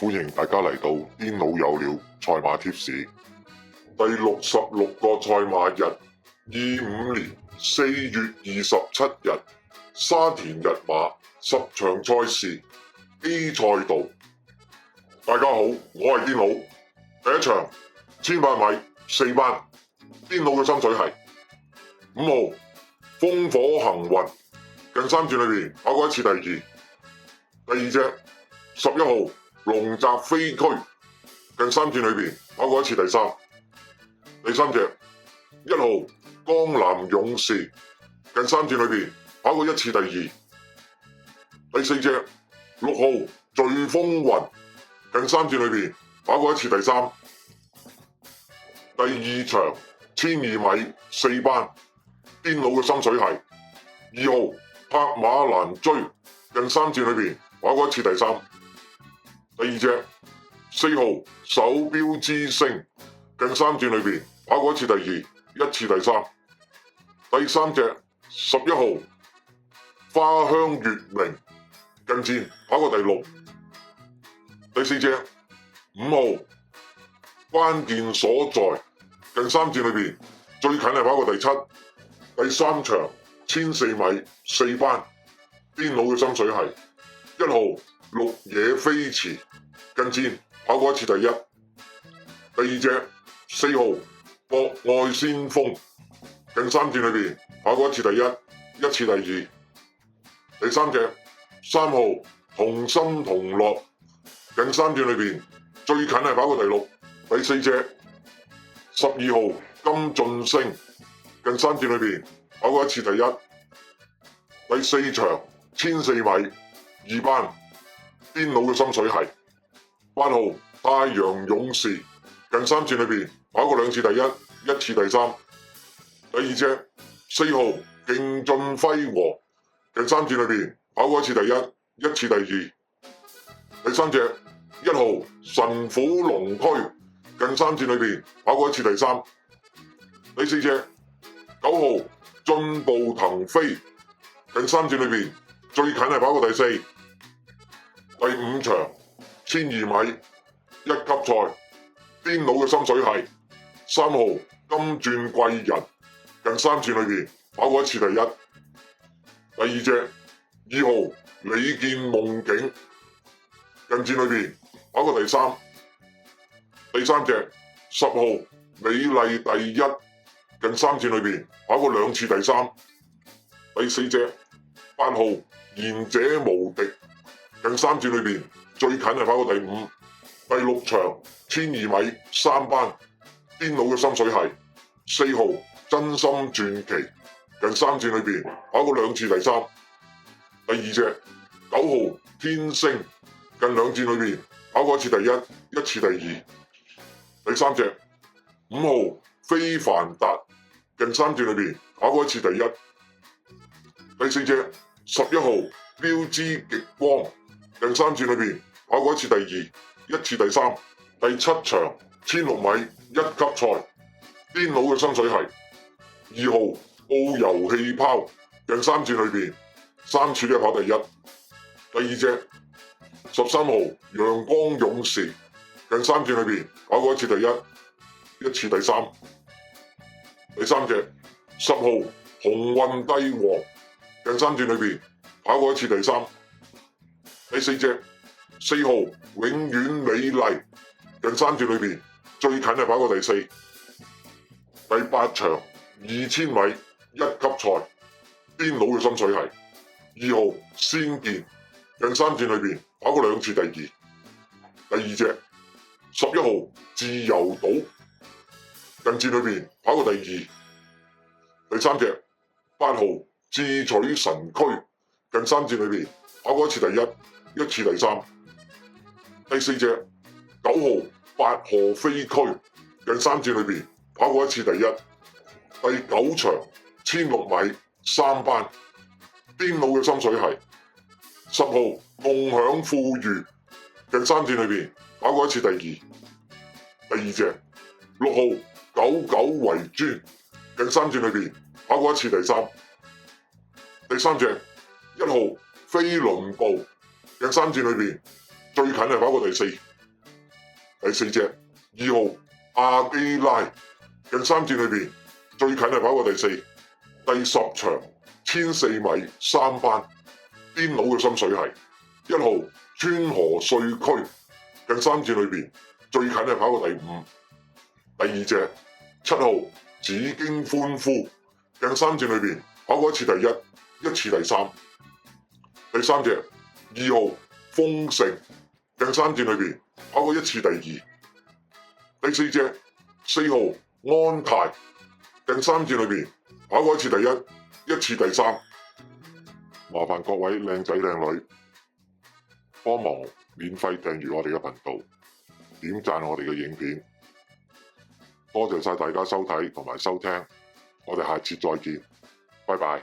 歡迎大家嚟到癲佬有料賽馬貼士第66個賽馬日，25年4月27日，沙田日馬10場賽事 A 賽道。大家好，我係癲佬。第一場1800米4班，癲佬嘅心水係5號風火行雲，近3轉裏邊跑過一次第二。第二隻11號龍澤飛駒，近3轉裏邊跑過一次第三。第三隻1號江南勇士，近3轉裏邊跑過一次第二。第四隻6號聚風雲，近3轉裏邊跑過一次第三。第二場1200米4班，癲佬嘅心水係2號拍馬蘭追，近3轉裏邊跑過一次第三。第二隻4號手錶之星，近3轉裏邊跑過一次第二，一次第三。第三隻11號花香月明，近戰跑過第六。第四隻5號關鍵所在，近3轉裏邊最近係跑過第七。第三場1400米4班，癲佬嘅心水係1號綠野飛馳，近戰跑過一次第一。第二隻4號博愛先鋒，近3轉裏邊跑過一次第一，一次第二。第三隻3號同心同樂，近3轉裏邊最近係跑過第六。第四隻12號金晉星，近3轉裏邊跑過一次第一。第四場1400米2班，癲佬嘅心水係8號太陽勇士，近3轉裏邊跑過2次第一，一次第三。第二隻4號勁進輝煌，近3轉裏邊跑過一次第一，一次第二。第三隻1號神虎龍駒，近3轉裏邊跑過一次第三。第四隻9號進步騰飛，近3轉裏邊最近係跑過第四。第五場1200米1級賽，癲佬嘅心水係3號金鑽貴人，近3轉裏邊跑過一次第一。第二隻2號李健夢境，近戰裏邊跑過第三。第三隻10號美麗第一，近3轉裏邊跑過2次第三。第四隻8號賢者無敵，近3轉裏邊最近係跑過第五。第六場1200米3班，癲佬嘅心水係4號真心傳奇，近3轉裏邊跑過2次第三。第二隻9號天星，近2轉裏邊跑過一次第一，一次第二。第三隻5號非凡達，近3轉裏邊跑過一次第一。第四隻11號標之極光，近3轉裏邊跑過一次第二，一次第三。第七場1600米1級賽，癲佬嘅心水係2號澳遊氣泡，近3轉裏邊3次都係跑第一。第二隻13號陽光勇士，近3轉裏邊跑過一次第一，一次第三。第三隻10號鴻運帝王，近3轉裏邊跑過一次第三。第四隻4號永遠美麗，近3轉裏邊最近係跑過第四。第八場2000米1級賽，癲佬嘅心水係2號仙劍，近3轉裏邊跑過2次第二。第二隻11號自由島，近戰裏邊跑過第二。第三隻8號智取神駒，近3轉裏邊跑過一次第一，一次第三。第四隻9號八河飛駒，近3轉裏邊跑過一次第一。第九場1600米3班，癲佬嘅心水係10號共享富裕，近3轉裏邊跑過一次第二。第二隻6號久久為尊，近3轉裏邊跑過一次第三。第三隻1號飛輪步，近3轉裏邊最近係跑過第四，第四隻2號阿基拉，近3戰裏邊最近係跑過第4，第10場14米3班，癲佬嘅心水係1號川河歲區，近3戰裏邊最近係跑過第5，第2隻7號紫荊歡呼，近3戰裏邊跑過一次第1，一次第3，第3隻2號豐盛，近3戰裏邊跑過一次第2，第4隻4號安泰，近3戰裏邊跑過一次第1，一次第3。麻煩各位靚仔靚女幫忙免費訂閱我哋嘅頻道，點讚我哋嘅影片，多謝晒大家收睇同埋收聽，我哋下次再見，拜拜。